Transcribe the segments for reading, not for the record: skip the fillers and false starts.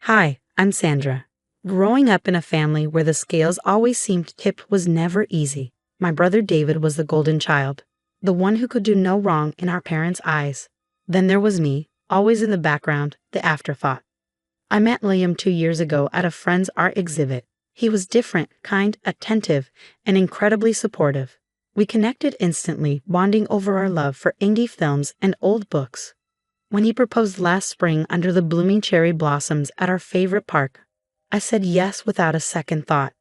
Hi, I'm Sandra. Growing up in a family where the scales always seemed tipped was never easy. My brother David was the golden child, the one who could do no wrong in our parents' eyes. Then there was me, always in the background, the afterthought. I met Liam 2 years ago at a friend's art exhibit. He was different, kind, attentive, and incredibly supportive. We connected instantly, bonding over our love for indie films and old books. When he proposed last spring under the blooming cherry blossoms at our favorite park, I said yes without a second thought.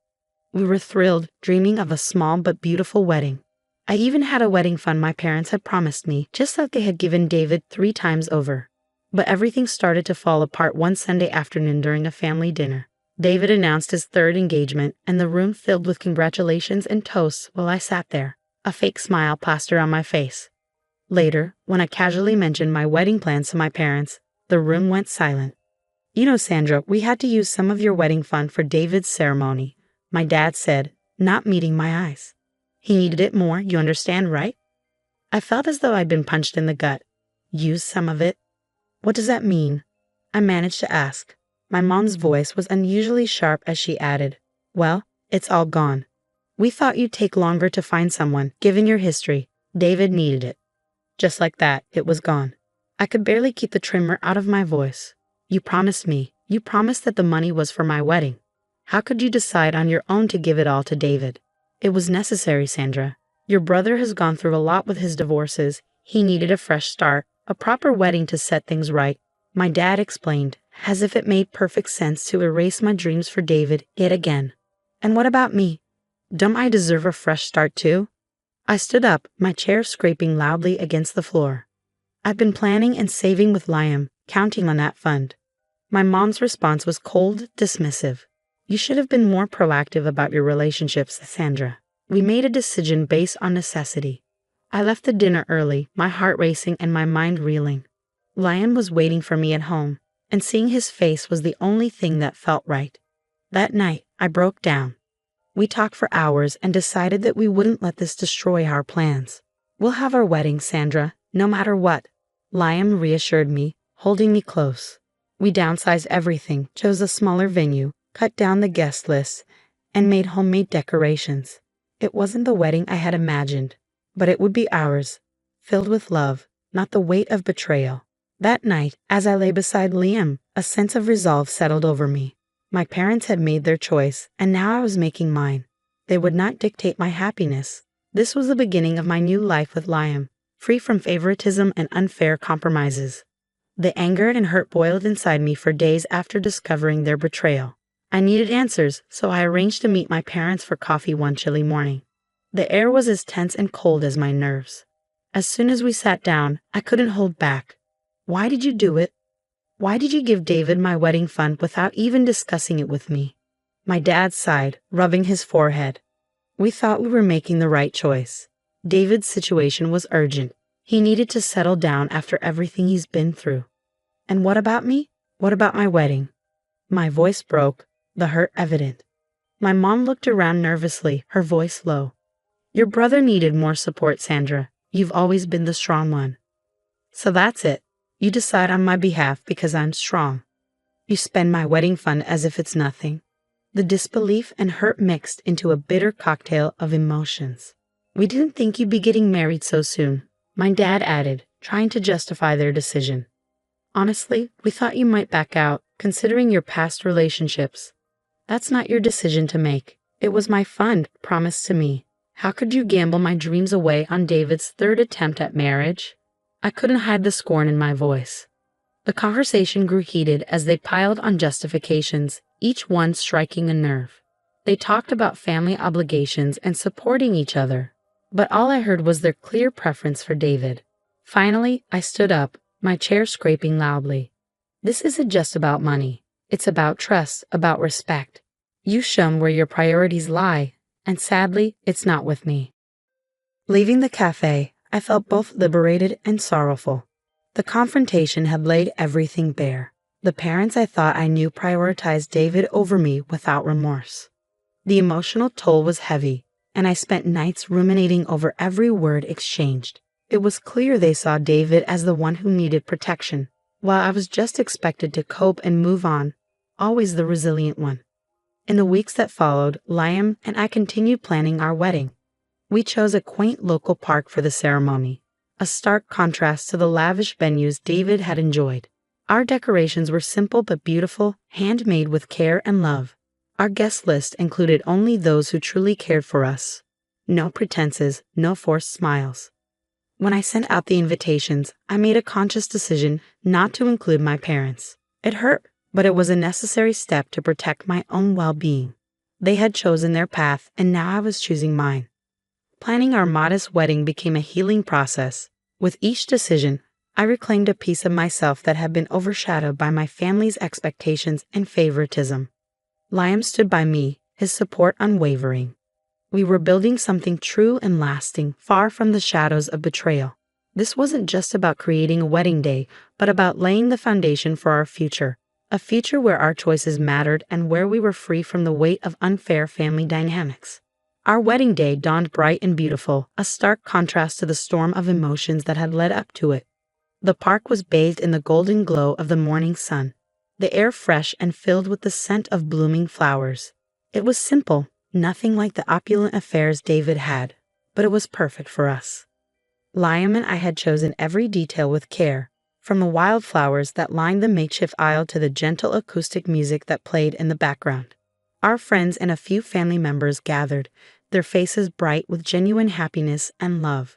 We were thrilled, dreaming of a small but beautiful wedding. I even had a wedding fund my parents had promised me, just like they had given David 3 times over. But everything started to fall apart one Sunday afternoon during a family dinner. David announced his third engagement, and the room filled with congratulations and toasts while I sat there, a fake smile plastered on my face. Later, when I casually mentioned my wedding plans to my parents, the room went silent. You know, Sandra, we had to use some of your wedding fund for David's ceremony, my dad said, not meeting my eyes. He needed it more, you understand, right? I felt as though I'd been punched in the gut. Use some of it? What does that mean? I managed to ask. My mom's voice was unusually sharp as she added, well, it's all gone. We thought you'd take longer to find someone, given your history. David needed it. Just like that, it was gone. I could barely keep the tremor out of my voice. You promised me. You promised that the money was for my wedding. How could you decide on your own to give it all to David? It was necessary, Sandra. Your brother has gone through a lot with his divorces. He needed a fresh start, a proper wedding to set things right. My dad explained, as if it made perfect sense to erase my dreams for David yet again. And what about me? Don't I deserve a fresh start too? I stood up, my chair scraping loudly against the floor. I've been planning and saving with Liam, counting on that fund. My mom's response was cold, dismissive. You should have been more proactive about your relationships, Sandra. We made a decision based on necessity. I left the dinner early, my heart racing and my mind reeling. Liam was waiting for me at home, and seeing his face was the only thing that felt right. That night, I broke down. We talked for hours and decided that we wouldn't let this destroy our plans. We'll have our wedding, Sandra, no matter what. Liam reassured me, holding me close. We downsized everything, chose a smaller venue, cut down the guest list, and made homemade decorations. It wasn't the wedding I had imagined, but it would be ours, filled with love, not the weight of betrayal. That night, as I lay beside Liam, a sense of resolve settled over me. My parents had made their choice, and now I was making mine. They would not dictate my happiness. This was the beginning of my new life with Liam, free from favoritism and unfair compromises. The anger and hurt boiled inside me for days after discovering their betrayal. I needed answers, so I arranged to meet my parents for coffee one chilly morning. The air was as tense and cold as my nerves. As soon as we sat down, I couldn't hold back. Why did you do it? Why did you give David my wedding fund without even discussing it with me? My dad sighed, rubbing his forehead. We thought we were making the right choice. David's situation was urgent. He needed to settle down after everything he's been through. And what about me? What about my wedding? My voice broke, the hurt evident. My mom looked around nervously, her voice low. Your brother needed more support, Sandra. You've always been the strong one. So that's it. You decide on my behalf because I'm strong. You spend my wedding fund as if it's nothing. The disbelief and hurt mixed into a bitter cocktail of emotions. We didn't think you'd be getting married so soon, my dad added, trying to justify their decision. Honestly, we thought you might back out, considering your past relationships. That's not your decision to make. It was my fund, promised to me. How could you gamble my dreams away on David's third attempt at marriage? I couldn't hide the scorn in my voice. The conversation grew heated as they piled on justifications, each one striking a nerve. They talked about family obligations and supporting each other, but all I heard was their clear preference for David. Finally, I stood up, my chair scraping loudly. This isn't just about money. It's about trust, about respect. You've shown where your priorities lie, and sadly, it's not with me. Leaving the cafe, I felt both liberated and sorrowful. The confrontation had laid everything bare. The parents I thought I knew prioritized David over me without remorse. The emotional toll was heavy, and I spent nights ruminating over every word exchanged. It was clear they saw David as the one who needed protection, while I was just expected to cope and move on. always the resilient one. In the weeks that followed, Liam and I continued planning our wedding. We chose a quaint local park for the ceremony, a stark contrast to the lavish venues David had enjoyed. Our decorations were simple but beautiful, handmade with care and love. Our guest list included only those who truly cared for us. No pretenses, no forced smiles. When I sent out the invitations, I made a conscious decision not to include my parents. It hurt, but it was a necessary step to protect my own well-being. They had chosen their path, and now I was choosing mine. Planning our modest wedding became a healing process. With each decision, I reclaimed a piece of myself that had been overshadowed by my family's expectations and favoritism. Liam stood by me, his support unwavering. We were building something true and lasting, far from the shadows of betrayal. This wasn't just about creating a wedding day, but about laying the foundation for our future. A future where our choices mattered and where we were free from the weight of unfair family dynamics. Our wedding day dawned bright and beautiful, a stark contrast to the storm of emotions that had led up to it. The park was bathed in the golden glow of the morning sun, the air fresh and filled with the scent of blooming flowers. It was simple, nothing like the opulent affairs David had, but it was perfect for us. Liam and I had chosen every detail with care, from the wildflowers that lined the makeshift aisle to the gentle acoustic music that played in the background. Our friends and a few family members gathered, their faces bright with genuine happiness and love.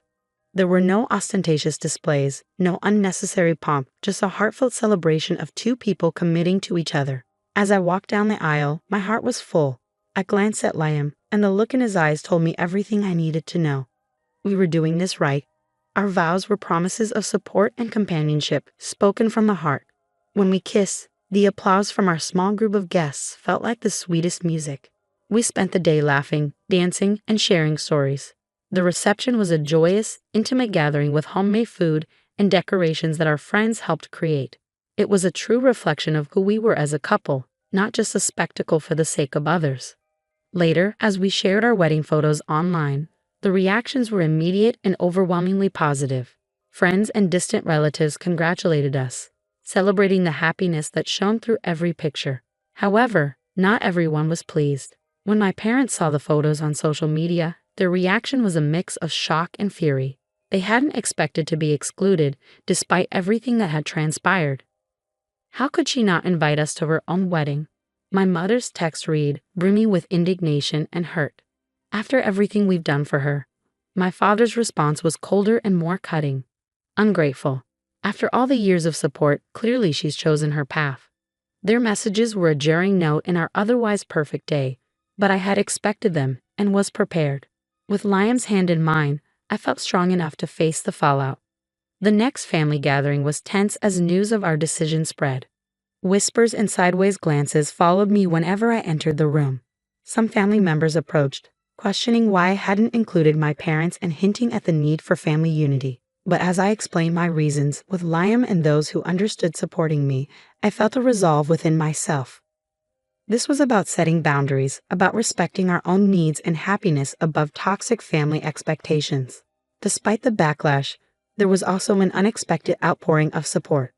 There were no ostentatious displays, no unnecessary pomp, just a heartfelt celebration of two people committing to each other. As I walked down the aisle, my heart was full. I glanced at Liam, and the look in his eyes told me everything I needed to know. We were doing this right. Our vows were promises of support and companionship, spoken from the heart. When we kissed, the applause from our small group of guests felt like the sweetest music. We spent the day laughing, dancing, and sharing stories. The reception was a joyous, intimate gathering with homemade food and decorations that our friends helped create. It was a true reflection of who we were as a couple, not just a spectacle for the sake of others. Later, as we shared our wedding photos online, the reactions were immediate and overwhelmingly positive. Friends and distant relatives congratulated us, celebrating the happiness that shone through every picture. However, not everyone was pleased. When my parents saw the photos on social media, their reaction was a mix of shock and fury. They hadn't expected to be excluded, despite everything that had transpired. How could she not invite us to her own wedding? My mother's text read, brimming with indignation and hurt. After everything we've done for her. My father's response was colder and more cutting. Ungrateful. After all the years of support, clearly she's chosen her path. Their messages were a jarring note in our otherwise perfect day, but I had expected them and was prepared. With Liam's hand in mine, I felt strong enough to face the fallout. The next family gathering was tense as news of our decision spread. Whispers and sideways glances followed me whenever I entered the room. Some family members approached, questioning why I hadn't included my parents and hinting at the need for family unity. But as I explained my reasons, with Liam and those who understood supporting me, I felt a resolve within myself. This was about setting boundaries, about respecting our own needs and happiness above toxic family expectations. Despite the backlash, there was also an unexpected outpouring of support.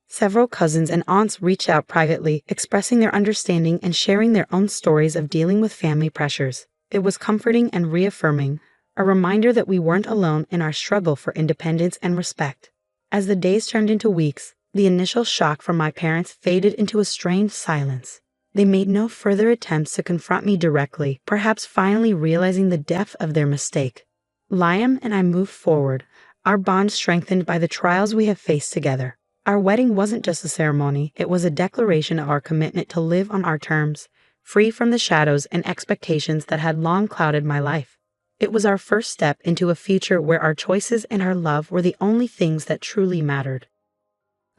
Several cousins and aunts reached out privately, expressing their understanding and sharing their own stories of dealing with family pressures. It was comforting and reaffirming, a reminder that we weren't alone in our struggle for independence and respect. As the days turned into weeks, the initial shock from my parents faded into a strained silence. They made no further attempts to confront me directly, perhaps finally realizing the depth of their mistake. Liam and I moved forward, our bond strengthened by the trials we have faced together. Our wedding wasn't just a ceremony, it was a declaration of our commitment to live on our terms, free from the shadows and expectations that had long clouded my life. It was our first step into a future where our choices and our love were the only things that truly mattered.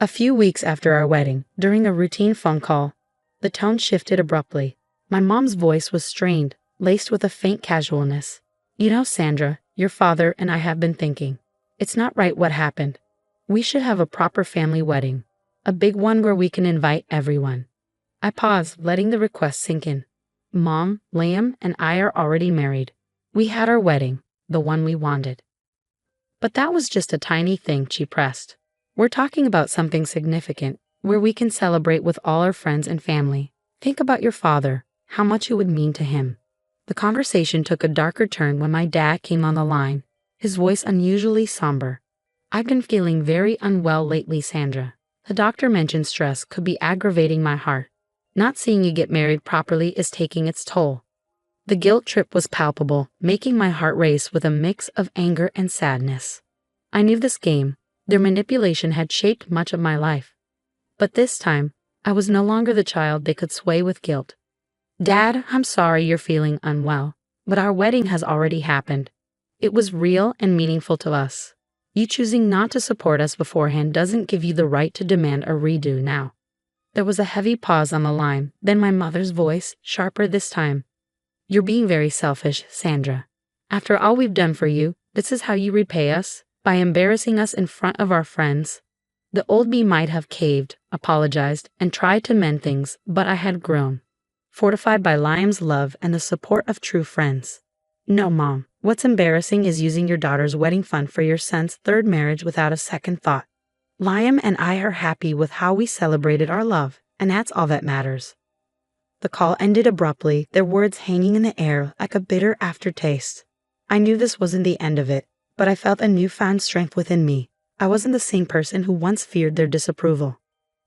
A few weeks after our wedding, during a routine phone call, the tone shifted abruptly. My mom's voice was strained, laced with a faint casualness. "You know, Sandra, your father and I have been thinking. It's not right what happened. We should have a proper family wedding. A big one where we can invite everyone." I paused, letting the request sink in. Mom, Liam, and I are already married. We had our wedding, the one we wanted. But that was just a tiny thing, she pressed. We're talking about something significant. where we can celebrate with all our friends and family. Think about your father, how much it would mean to him." The conversation took a darker turn when my dad came on the line, his voice unusually somber. "I've been feeling very unwell lately, Sandra. The doctor mentioned stress could be aggravating my heart. Not seeing you get married properly is taking its toll." The guilt trip was palpable, making my heart race with a mix of anger and sadness. I knew this game, their manipulation had shaped much of my life. But this time, I was no longer the child they could sway with guilt. "Dad, I'm sorry you're feeling unwell, but our wedding has already happened. It was real and meaningful to us. You choosing not to support us beforehand doesn't give you the right to demand a redo now." There was a heavy pause on the line, then my mother's voice, sharper this time. "You're being very selfish, Sandra. After all we've done for you, this is how you repay us? By embarrassing us in front of our friends?" The old me might have caved, apologized, and tried to mend things, but I had grown, fortified by Liam's love and the support of true friends. "No, Mom, what's embarrassing is using your daughter's wedding fund for your son's third marriage without a second thought. Liam and I are happy with how we celebrated our love, and that's all that matters." The call ended abruptly, their words hanging in the air like a bitter aftertaste. I knew this wasn't the end of it, but I felt a newfound strength within me. I wasn't the same person who once feared their disapproval.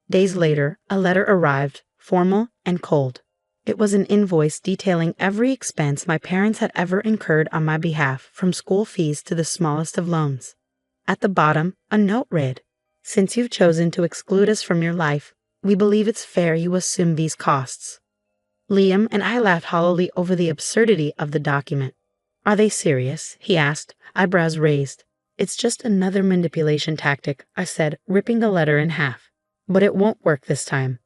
Days later, a letter arrived, formal and cold. It was an invoice detailing every expense my parents had ever incurred on my behalf, from school fees to the smallest of loans. At the bottom, a note read, "Since you've chosen to exclude us from your life, we believe it's fair you assume these costs." Liam and I laughed hollowly over the absurdity of the document. "Are they serious?" he asked, eyebrows raised. "It's just another manipulation tactic," I said, ripping the letter in half. "But it won't work this time."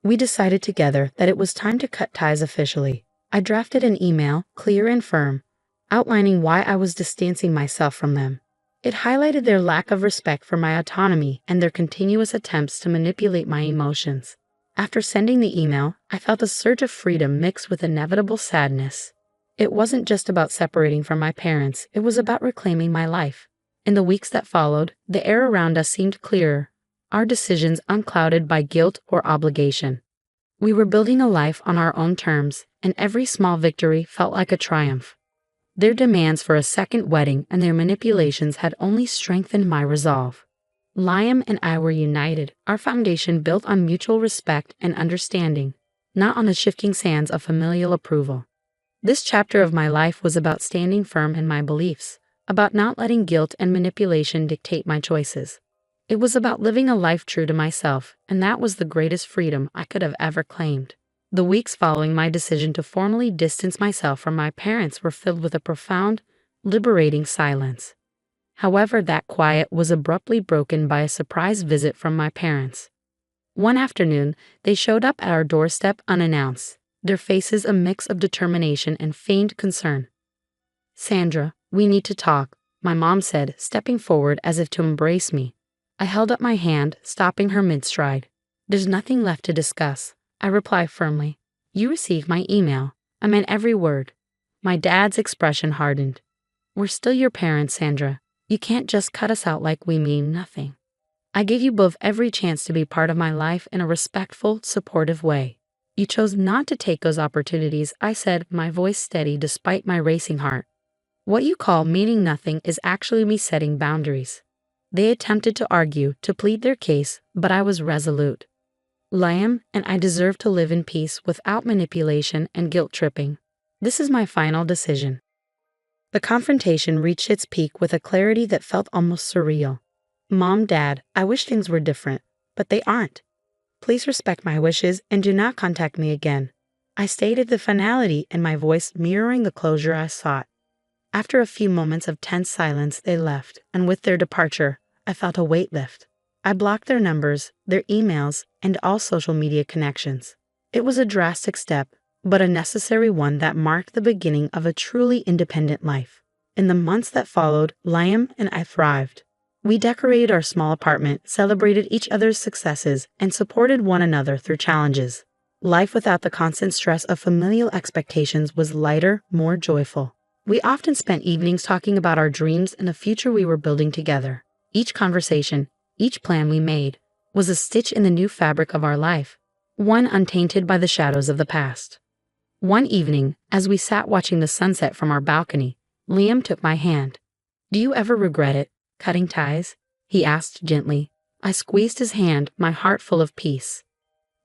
We decided together that it was time to cut ties officially. I drafted an email, clear and firm, outlining why I was distancing myself from them. It highlighted their lack of respect for my autonomy and their continuous attempts to manipulate my emotions. After sending the email, I felt a surge of freedom mixed with inevitable sadness. It wasn't just about separating from my parents, it was about reclaiming my life. In the weeks that followed, the air around us seemed clearer, our decisions unclouded by guilt or obligation. We were building a life on our own terms, and every small victory felt like a triumph. Their demands for a second wedding and their manipulations had only strengthened my resolve. Liam and I were united, our foundation built on mutual respect and understanding, not on the shifting sands of familial approval. This chapter of my life was about standing firm in my beliefs, about not letting guilt and manipulation dictate my choices. It was about living a life true to myself, and that was the greatest freedom I could have ever claimed. The weeks following my decision to formally distance myself from my parents were filled with a profound, liberating silence. However, that quiet was abruptly broken by a surprise visit from my parents. One afternoon, they showed up at our doorstep unannounced, their faces a mix of determination and feigned concern. "Sandra, we need to talk," my mom said, stepping forward as if to embrace me. I held up my hand, stopping her mid-stride. "There's nothing left to discuss," I replied firmly. "You received my email. I meant every word." My dad's expression hardened. "We're still your parents, Sandra. You can't just cut us out like we mean nothing. I gave you both every chance to be part of my life in a respectful, supportive way. You chose not to take those opportunities," I said, my voice steady despite my racing heart. "What you call meaning nothing is actually me setting boundaries." They attempted to argue, to plead their case, but I was resolute. Liam and I deserve to live in peace without manipulation and guilt-tripping. This is my final decision. The confrontation reached its peak with a clarity that felt almost surreal. "Mom, Dad, I wish things were different, but they aren't. Please respect my wishes and do not contact me again." I stated the finality in my voice, mirroring the closure I sought. After a few moments of tense silence, they left, and with their departure, I felt a weight lift. I blocked their numbers, their emails, and all social media connections. It was a drastic step, but a necessary one that marked the beginning of a truly independent life. In the months that followed, Liam and I thrived. We decorated our small apartment, celebrated each other's successes, and supported one another through challenges. Life without the constant stress of familial expectations was lighter, more joyful. We often spent evenings talking about our dreams and the future we were building together. Each conversation, each plan we made, was a stitch in the new fabric of our life, one untainted by the shadows of the past. One evening, as we sat watching the sunset from our balcony, Liam took my hand. "Do you ever regret it, cutting ties?" he asked gently. I squeezed his hand, my heart full of peace.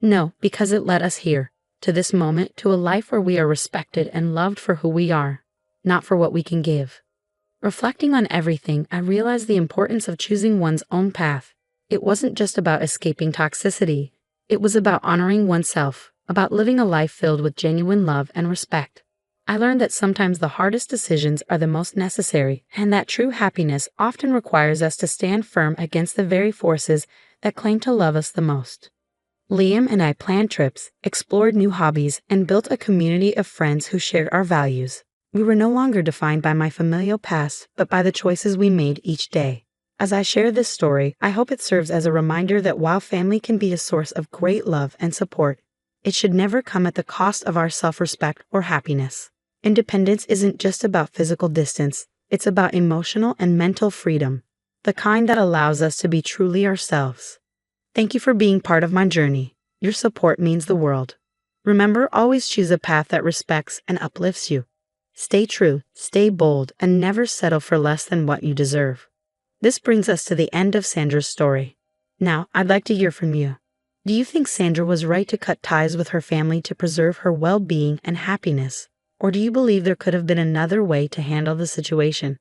"No, because it led us here, to this moment, to a life where we are respected and loved for who we are, not for what we can give." Reflecting on everything, I realized the importance of choosing one's own path. It wasn't just about escaping toxicity. It was about honoring oneself, about living a life filled with genuine love and respect. I learned that sometimes the hardest decisions are the most necessary, and that true happiness often requires us to stand firm against the very forces that claim to love us the most. Liam and I planned trips, explored new hobbies, and built a community of friends who shared our values. We were no longer defined by my familial past, but by the choices we made each day. As I share this story, I hope it serves as a reminder that while family can be a source of great love and support, it should never come at the cost of our self-respect or happiness. Independence isn't just about physical distance, it's about emotional and mental freedom, the kind that allows us to be truly ourselves. Thank you for being part of my journey. Your support means the world. Remember, always choose a path that respects and uplifts you. Stay true, stay bold, and never settle for less than what you deserve. This brings us to the end of Sandra's story. Now, I'd like to hear from you. Do you think Sandra was right to cut ties with her family to preserve her well-being and happiness? Or do you believe there could have been another way to handle the situation?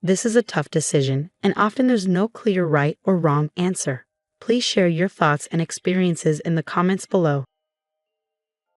This is a tough decision, and often there's no clear right or wrong answer. Please share your thoughts and experiences in the comments below.